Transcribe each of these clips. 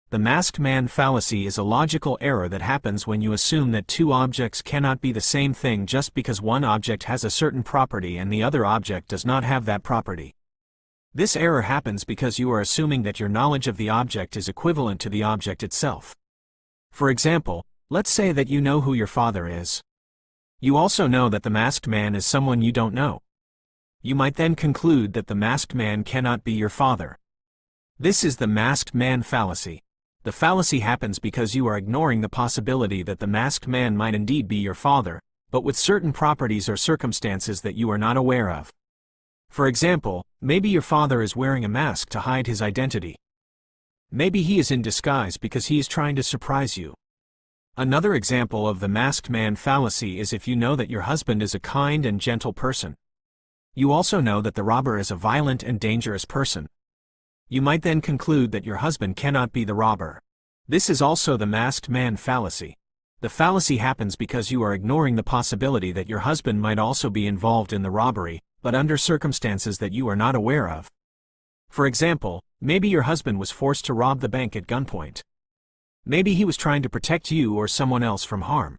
The masked man fallacy is a logical error that happens when you assume that two objects cannot be the same thing just because one object has a certain property and the other object does not have that property. This error happens because you are assuming that your knowledge of the object is equivalent to the object itself. For example, let's say that you know who your father is. You also know that the masked man is someone you don't know. You might then conclude that the masked man cannot be your father. This is the masked man fallacy. The fallacy happens because you are ignoring the possibility that the masked man might indeed be your father, but with certain properties or circumstances that you are not aware of. For example, maybe your father is wearing a mask to hide his identity. Maybe he is in disguise because he is trying to surprise you. Another example of the masked man fallacy is if you know that your husband is a kind and gentle person. You also know that the robber is a violent and dangerous person. You might then conclude that your husband cannot be the robber. This is also the masked man fallacy. The fallacy happens because you are ignoring the possibility that your husband might also be involved in the robbery, but under circumstances that you are not aware of. For example, maybe your husband was forced to rob the bank at gunpoint. Maybe he was trying to protect you or someone else from harm.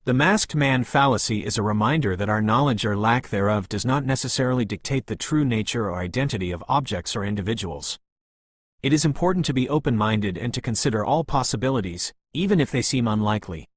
The masked man fallacy is a reminder that our knowledge or lack thereof does not necessarily dictate the true nature or identity of objects or individuals. It is important to be open-minded and to consider all possibilities, even if they seem unlikely.